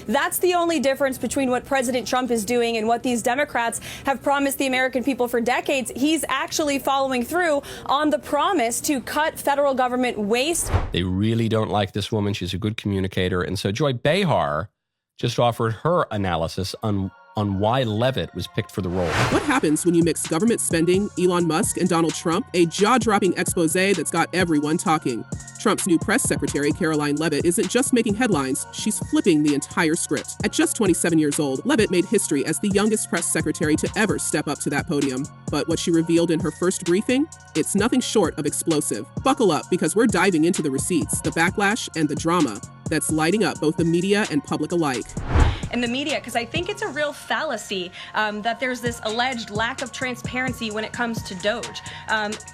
That's the only difference between what President Trump is doing and what these Democrats have promised the American people for decades. He's actually following through on the promise to cut federal government waste. They really don't like this woman. She's a good communicator. And so Joy Behar just offered her analysis on why Leavitt was picked for the role. What happens when you mix government spending, Elon Musk, and Donald Trump? A jaw-dropping expose that's got everyone talking. Trump's new press secretary, Karoline Leavitt, isn't just making headlines, she's flipping the entire script. At just 27 years old, Leavitt made history as the youngest press secretary to ever step up to that podium. But what she revealed in her first briefing? It's nothing short of explosive. Buckle up, because we're diving into the receipts, the backlash, and the drama that's lighting up both the media and public alike. In the media, because I think it's a real fallacy that there's this alleged lack of transparency when it comes to Doge.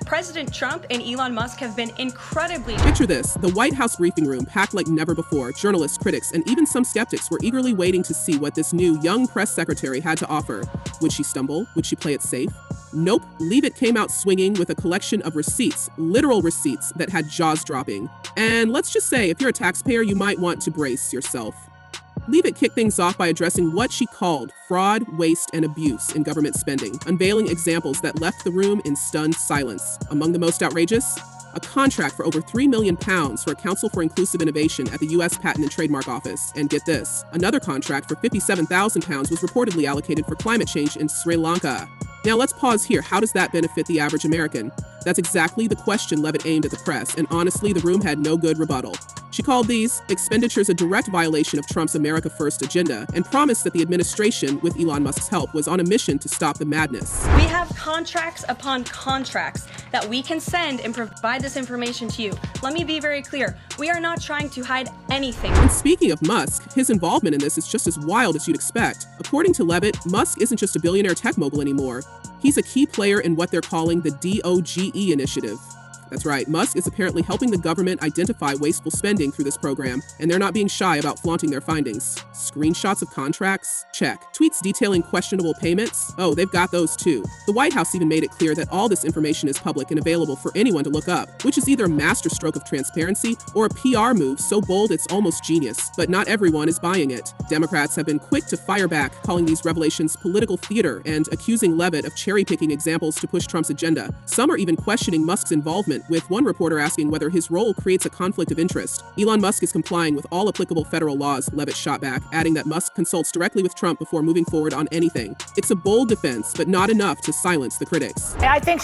President Trump and Elon Musk have been incredibly... Picture this, the White House briefing room packed like never before. Journalists, critics, and even some skeptics were eagerly waiting to see what this new young press secretary had to offer. Would she stumble? Would she play it safe? Nope. Leavitt came out swinging with a collection of receipts, literal receipts that had jaws dropping. And let's just say, if you're a taxpayer, you might want to brace yourself. Leavitt kicked things off by addressing what she called fraud, waste, and abuse in government spending, unveiling examples that left the room in stunned silence. Among the most outrageous, a contract for over £3 million for a Council for Inclusive Innovation at the U.S. Patent and Trademark Office. And get this, another contract for £57,000 was reportedly allocated for climate change in Sri Lanka. Now let's pause here. How does that benefit the average American? That's exactly the question Leavitt aimed at the press, and honestly, the room had no good rebuttal. She called these expenditures a direct violation of Trump's America First agenda and promised that the administration, with Elon Musk's help, was on a mission to stop the madness. We have contracts upon contracts that we can send and provide this information to you. Let me be very clear. We are not trying to hide anything. And speaking of Musk, his involvement in this is just as wild as you'd expect. According to Leavitt, Musk isn't just a billionaire tech mogul anymore. He's a key player in what they're calling the DOGE initiative. That's right, Musk is apparently helping the government identify wasteful spending through this program, and they're not being shy about flaunting their findings. Screenshots of contracts? Check. Tweets detailing questionable payments? Oh, they've got those too. The White House even made it clear that all this information is public and available for anyone to look up, which is either a masterstroke of transparency or a PR move so bold it's almost genius. But not everyone is buying it. Democrats have been quick to fire back, calling these revelations political theater and accusing Leavitt of cherry-picking examples to push Trump's agenda. Some are even questioning Musk's involvement, with one reporter asking whether his role creates a conflict of interest. Elon Musk is complying with all applicable federal laws, Leavitt shot back, adding that Musk consults directly with Trump before moving forward on anything. It's a bold defense, but not enough to silence the critics. I think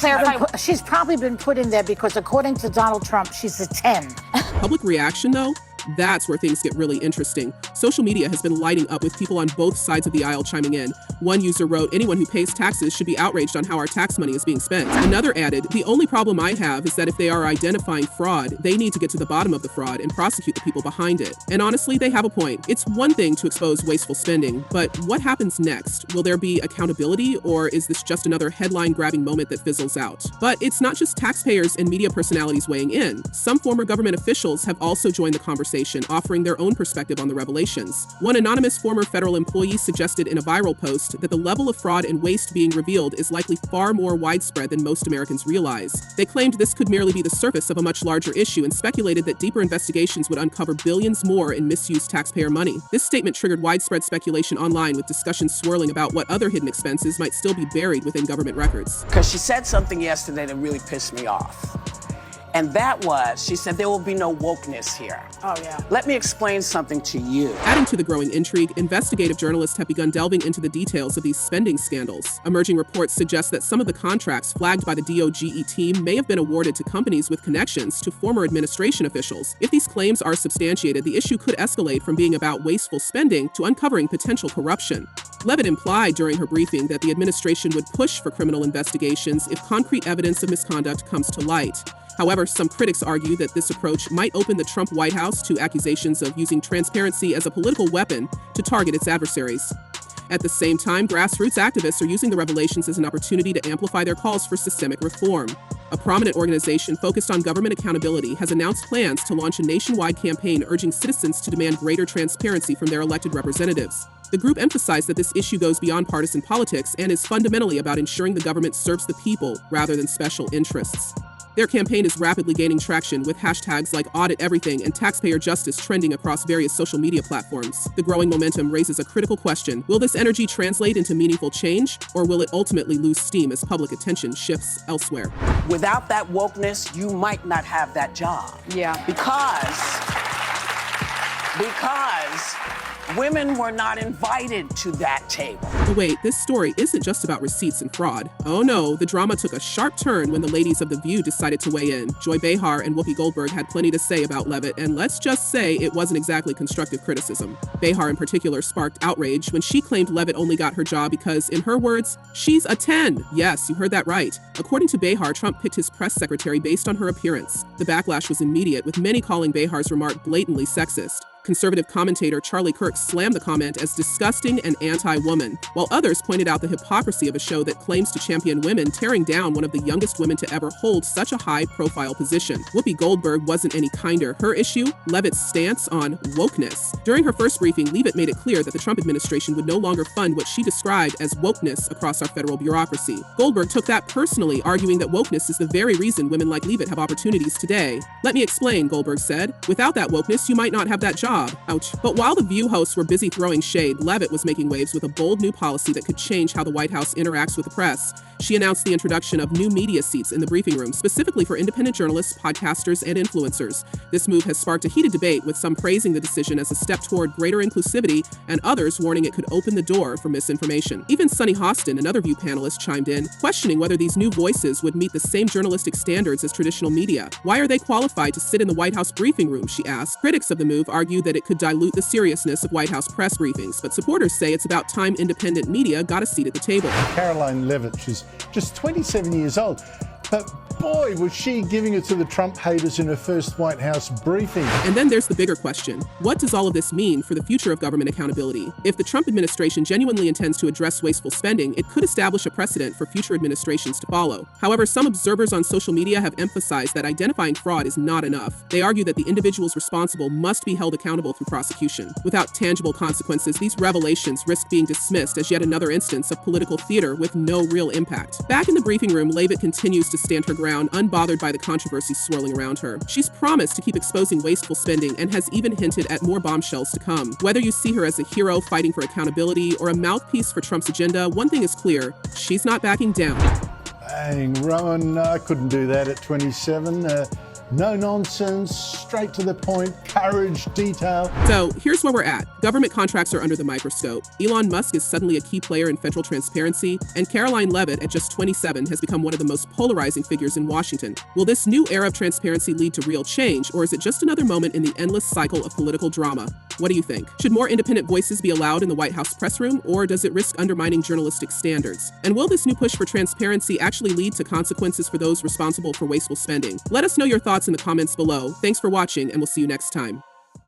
she's probably been put in there because, according to Donald Trump, she's a 10. Public reaction, though? That's where things get really interesting. Social media has been lighting up with people on both sides of the aisle chiming in. One user wrote, "Anyone who pays taxes should be outraged on how our tax money is being spent." Another added, "The only problem I have is that if they are identifying fraud, they need to get to the bottom of the fraud and prosecute the people behind it." And honestly, they have a point. It's one thing to expose wasteful spending, but what happens next? Will there be accountability, or is this just another headline-grabbing moment that fizzles out? But it's not just taxpayers and media personalities weighing in. Some former government officials have also joined the conversation, offering their own perspective on the revelations. One anonymous former federal employee suggested in a viral post that the level of fraud and waste being revealed is likely far more widespread than most Americans realize. They claimed this could merely be the surface of a much larger issue and speculated that deeper investigations would uncover billions more in misused taxpayer money. This statement triggered widespread speculation online, with discussions swirling about what other hidden expenses might still be buried within government records. Because she said something yesterday that really pissed me off. And that was, she said, there will be no wokeness here. Oh, yeah. Let me explain something to you. Adding to the growing intrigue, investigative journalists have begun delving into the details of these spending scandals. Emerging reports suggest that some of the contracts flagged by the DOGE team may have been awarded to companies with connections to former administration officials. If these claims are substantiated, the issue could escalate from being about wasteful spending to uncovering potential corruption. Leavitt implied during her briefing that the administration would push for criminal investigations if concrete evidence of misconduct comes to light. However, some critics argue that this approach might open the Trump White House to accusations of using transparency as a political weapon to target its adversaries. At the same time, grassroots activists are using the revelations as an opportunity to amplify their calls for systemic reform. A prominent organization focused on government accountability has announced plans to launch a nationwide campaign urging citizens to demand greater transparency from their elected representatives. The group emphasized that this issue goes beyond partisan politics and is fundamentally about ensuring the government serves the people rather than special interests. Their campaign is rapidly gaining traction with hashtags like Audit Everything and Taxpayer Justice trending across various social media platforms. The growing momentum raises a critical question. Will this energy translate into meaningful change, or will it ultimately lose steam as public attention shifts elsewhere? Without that wokeness, you might not have that job. Yeah. Because women were not invited to that table. But wait, this story isn't just about receipts and fraud. Oh no, the drama took a sharp turn when the ladies of The View decided to weigh in. Joy Behar and Whoopi Goldberg had plenty to say about Leavitt, and let's just say it wasn't exactly constructive criticism. Behar in particular sparked outrage when she claimed Leavitt only got her job because, in her words, she's a 10. Yes, you heard that right. According to Behar, Trump picked his press secretary based on her appearance. The backlash was immediate, with many calling Behar's remark blatantly sexist. Conservative commentator Charlie Kirk slammed the comment as disgusting and anti-woman, while others pointed out the hypocrisy of a show that claims to champion women, tearing down one of the youngest women to ever hold such a high-profile position. Whoopi Goldberg wasn't any kinder. Her issue? Leavitt's stance on wokeness. During her first briefing, Leavitt made it clear that the Trump administration would no longer fund what she described as wokeness across our federal bureaucracy. Goldberg took that personally, arguing that wokeness is the very reason women like Leavitt have opportunities today. Let me explain, Goldberg said. Without that wokeness, you might not have that job. Ouch. But while the View hosts were busy throwing shade, Leavitt was making waves with a bold new policy that could change how the White House interacts with the press. She announced the introduction of new media seats in the briefing room, specifically for independent journalists, podcasters, and influencers. This move has sparked a heated debate, with some praising the decision as a step toward greater inclusivity and others warning it could open the door for misinformation. Even Sunny Hostin, another View panelist, chimed in, questioning whether these new voices would meet the same journalistic standards as traditional media. Why are they qualified to sit in the White House briefing room, she asked. Critics of the move argue that it could dilute the seriousness of White House press briefings, but supporters say it's about time independent media got a seat at the table. Karoline Leavitt, she's just 27 years old, but boy, was she giving it to the Trump haters in her first White House briefing. And then there's the bigger question. What does all of this mean for the future of government accountability? If the Trump administration genuinely intends to address wasteful spending, it could establish a precedent for future administrations to follow. However, some observers on social media have emphasized that identifying fraud is not enough. They argue that the individuals responsible must be held accountable through prosecution. Without tangible consequences, these revelations risk being dismissed as yet another instance of political theater with no real impact. Back in the briefing room, Leavitt continues to stand her ground, unbothered by the controversy swirling around her. She's promised to keep exposing wasteful spending and has even hinted at more bombshells to come. Whether you see her as a hero fighting for accountability or a mouthpiece for Trump's agenda, one thing is clear: she's not backing down. Dang, Rowan, I couldn't do that at 27. No nonsense, straight to the point, courage, detail. So here's where we're at. Government contracts are under the microscope. Elon Musk is suddenly a key player in federal transparency, and Karoline Leavitt, at just 27, has become one of the most polarizing figures in Washington. Will this new era of transparency lead to real change, or is it just another moment in the endless cycle of political drama? What do you think? Should more independent voices be allowed in the White House press room, or does it risk undermining journalistic standards? And will this new push for transparency actually lead to consequences for those responsible for wasteful spending? Let us know your thoughts in the comments below. Thanks for watching, and we'll see you next time.